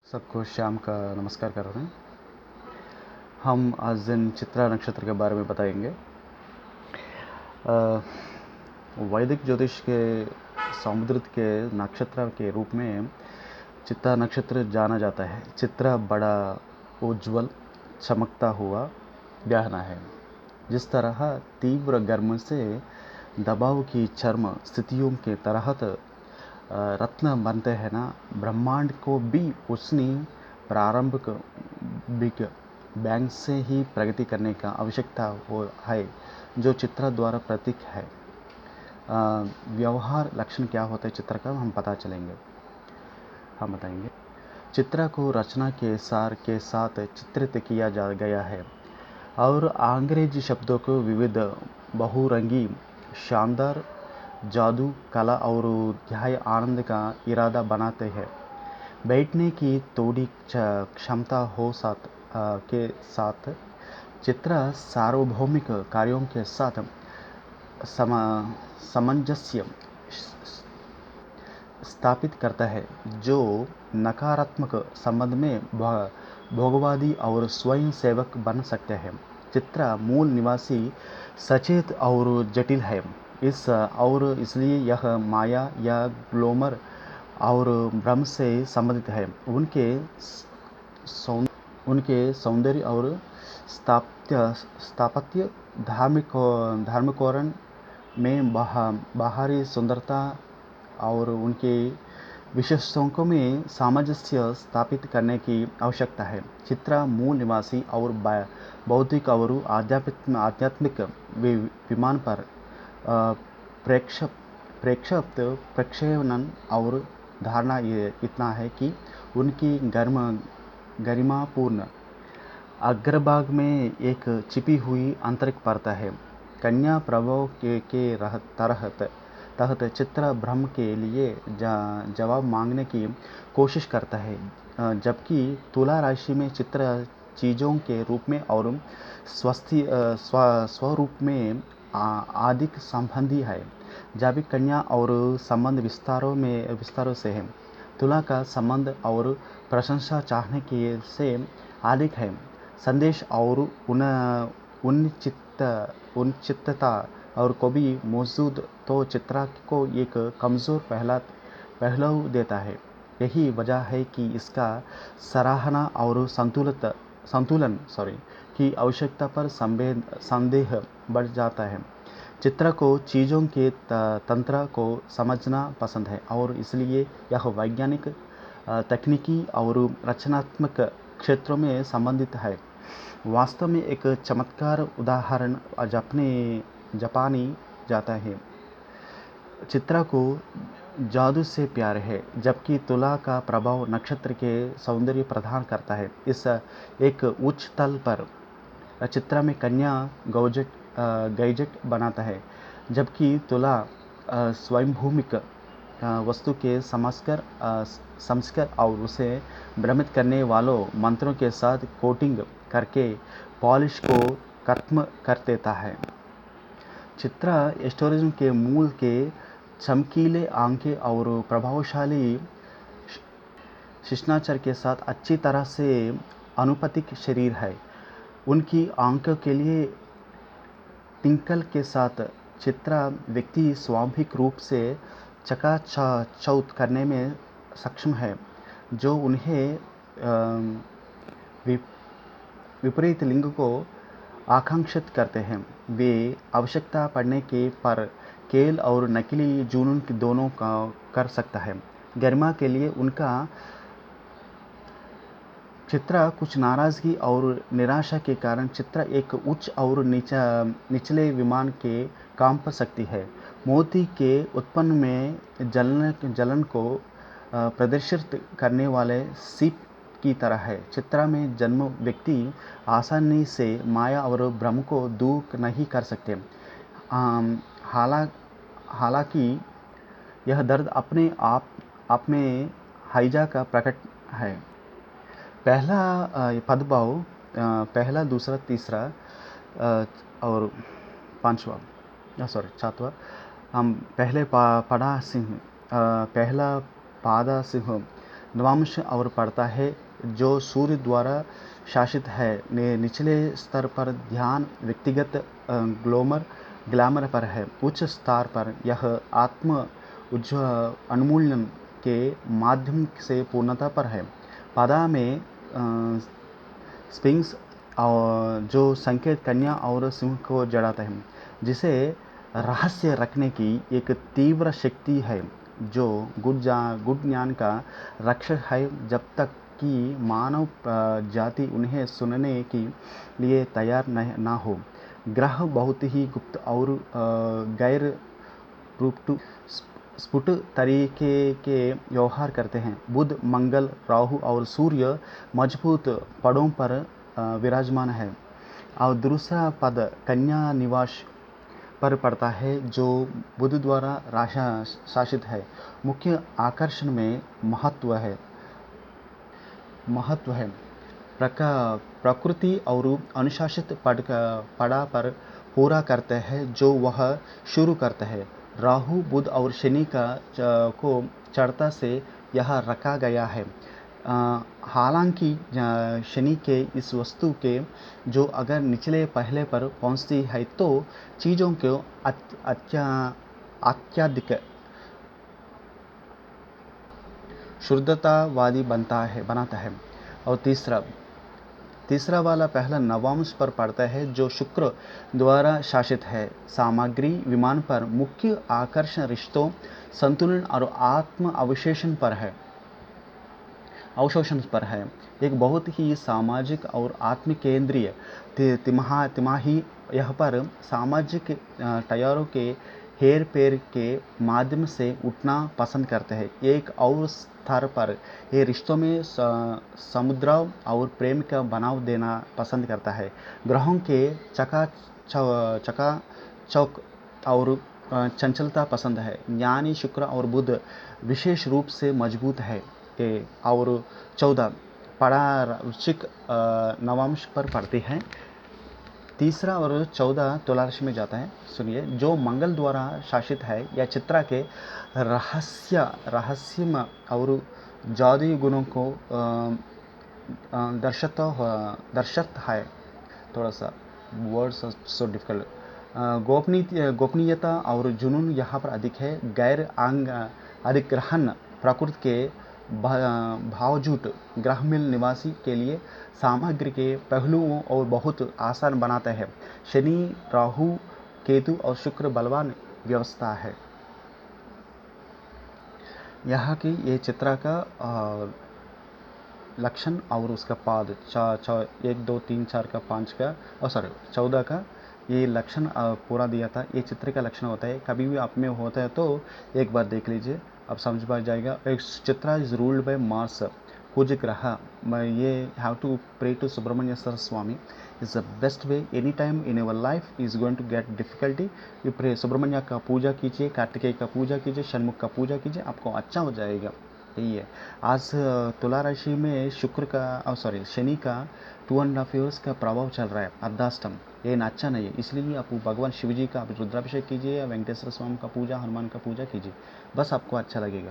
सबको शाम का नमस्कार कर रहे हैं। हम आज दिन चित्रा नक्षत्र के बारे में बताएंगे। वैदिक ज्योतिष के समुद्र के नक्षत्र के रूप में चित्रा नक्षत्र जाना जाता है। चित्रा बड़ा उज्ज्वल चमकता हुआ गहना है। जिस तरह तीव्र गर्म से दबाव की चर्म स्थितियों के तहत रत्न बनते हैं ना, ब्रह्मांड को भी उसने प्रारंभिक बिग बैंग से ही प्रगति करने का आवश्यकता है, जो चित्रा द्वारा प्रतीक है। व्यवहार लक्षण क्या होता है चित्र का, हम हम बताएंगे। चित्रा को रचना के सार के साथ चित्रित किया जा गया है और अंग्रेजी शब्दों को विविध बहुरंगी शानदार जादू कला और ध्याय आनंद का इरादा बनाते हैं। बैठने की थोड़ी क्षमता के साथ चित्र सार्वभौमिक कार्यों के साथ सामंजस्य स्थापित करता है, जो नकारात्मक संबंध में भोगवादी और स्वयं सेवक बन सकते हैं। चित्रा मूल निवासी सचेत और जटिल है, और इसलिए यह माया या ग्लोमर और भ्रम से संबंधित है। उनके सौंदर्य और स्थापत्य धार्मिकोरण में बाहरी सुंदरता और उनके विशेषताओं में सामंजस्य स्थापित करने की आवश्यकता है। चित्रा मूल निवासी और बौद्धिक और आध्यात्मिक विमान पर प्रक्षेपण और धारणा इतना है कि उनकी गरिमापूर्ण अग्रभाग में एक छिपी हुई आंतरिक परत है। कन्या प्रभाव के तहत चित्र ब्रह्म के लिए जवाब मांगने की कोशिश करता है, जबकि तुला राशि में चित्र चीज़ों के रूप में और स्वरूप में अधिक संबंधी है, जबकि कन्या और संबंध विस्तारों से है। तुला का संबंध और प्रशंसा चाहने के से अधिक है। संदेश और उनचित्तता और को भी मौजूद तो चित्रा को एक कमज़ोर पहलू देता है। यही वजह है कि इसका सराहना और संतुलन की आवश्यकता पर संदेह बढ़ जाता है। चित्र को चीज़ों के तंत्र को समझना पसंद है और इसलिए यह वैज्ञानिक, तकनीकी और रचनात्मक क्षेत्रों में संबंधित है। वास्तव में एक चमत्कार उदाहरण जापानी जाता है। चित्रा को जादू से प्यार है, जबकि तुला का प्रभाव नक्षत्र के सौंदर्य प्रदान करता है। इस एक उच्च तल पर चित्रा में कन्या गैजेट बनाता है, जबकि तुला स्वयंभूमिक वस्तु के समस्कर और उसे भ्रमित करने वालों मंत्रों के साथ कोटिंग करके पॉलिश को खत्म कर देता है। चित्रा एस्ट्रोलॉजी के मूल के चमकीले आंखें और प्रभावशाली शिष्टाचार के साथ अच्छी तरह से अनुपातिक शरीर है। उनकी आंखों के लिए टिंकल के साथ चित्रा व्यक्ति स्वाभाविक रूप से चकाचौंध करने में सक्षम है, जो उन्हें विपरीत लिंग को आकांक्षित करते हैं। वे आवश्यकता पड़ने के पर केल और नकली जुनून दोनों का कर सकता है। गरिमा के लिए उनका चित्रा कुछ नाराज़गी और निराशा के कारण चित्रा एक उच्च और निचले विमान के काम पर सकती है। मोती के उत्पन्न में जलन को प्रदर्शित करने वाले सीप की तरह है। चित्रा में जन्म व्यक्ति आसानी से माया और भ्रम को दूर नहीं कर सकते। हालांकि यह दर्द अपने आप में हैजा का प्रकट है। पहला पदभाव, पहला, दूसरा, तीसरा और पांचवा सातवां। हम पहले पड़ा सिंह, पहला पादा सिंह नवांश और पड़ता है जो सूर्य द्वारा शासित है। निचले स्तर पर ध्यान व्यक्तिगत ग्लैमर पर है। उच्च स्तर पर यह आत्म उन्मूलन के माध्यम से पूर्णता पर है। पादा में स्पिंक्स और जो संकेत कन्या और सिंह को जड़ाते हैं, जिसे रहस्य रखने की एक तीव्र शक्ति है जो गुड ज्ञान का रक्षक है जब तक कि मानव जाति उन्हें सुनने के लिए तैयार ना हो। ग्रह बहुत ही गुप्त और गैर रूप स्फुट तरीके के व्यवहार करते हैं। बुध, मंगल, राहु और सूर्य मजबूत पड़ों पर विराजमान है और दूसरा पद कन्या निवास पर पड़ता है जो बुध द्वारा शासित है। मुख्य आकर्षण में महत्व है प्रकृति और अनुशासित पड़ा पर पूरा करते हैं जो वह शुरू करते हैं। राहु, बुध और शनि को चढ़ता से यह रखा गया है। हालांकि शनि के इस वस्तु के जो अगर निचले पहले पर पहुंचती है तो चीज़ों को अत्यधिक शुद्धतावादी बनाता है। और तीसरा वाला पहला नवांश पर पड़ता है जो शुक्र द्वारा शासित है। सामग्री विमान पर मुख्य आकर्षण रिश्तों, संतुलन और आत्म अवशोषण पर है। एक बहुत ही सामाजिक और आत्म केंद्रीय तिमाही यह पर सामाजिक तैयारों के हेर पेर के माध्यम से उठना पसंद करते हैं। एक और स्तर पर ये रिश्तों में समुद्राव और प्रेम का बनाव देना पसंद करता है। ग्रहों के चकाचौक और चंचलता पसंद है। यानी शुक्र और बुध विशेष रूप से मजबूत है। और 14 पड़ा वृश्चिक नवांश पर पड़ती है। तीसरा और 14 तुला राशि में जाता है। सुनिए, जो मंगल द्वारा शासित है या चित्रा के रहस्यमय और जादुई गुणों को दर्शाता है। थोड़ा सा वर्ड्स सो डिफिकल्ट। गोपनीयता और जुनून यहाँ पर अधिक है। गैर अधिग्रहण प्रकृति के बावजूद ग्रह मिल निवासी के लिए सामग्री के पहलुओं और बहुत आसान बनाते हैं। शनि, राहु, केतु और शुक्र बलवान व्यवस्था है। यहाँ की ये चित्रा का लक्षण और उसका पाद 1 2 3 4 का 5 का 14 का ये लक्षण पूरा दिया था। ये चित्र का लक्षण होता है। कभी भी आप में होता है तो एक बार देख लीजिए, अब समझ पा जाएगा। एक Chitra is ruled by Mars, कुछ ग्रह ये have to pray to Subramanya Swami is the best way. Any time in your life is going to get difficulty, you pray Subramanya का पूजा कीजिए, कार्तिकेय का पूजा कीजिए, षणमुख का पूजा कीजिए, आपको अच्छा हो जाएगा। यही है। आज तुला राशि में शनि का 2.5 years का प्रभाव चल रहा है, अर्धाष्टम। ये अच्छा नहीं है, इसलिए आप भगवान शिव जी का रुद्राभिषेक कीजिए या वेंकटेश्वर स्वामी का पूजा, हनुमान का पूजा कीजिए, बस आपको अच्छा लगेगा।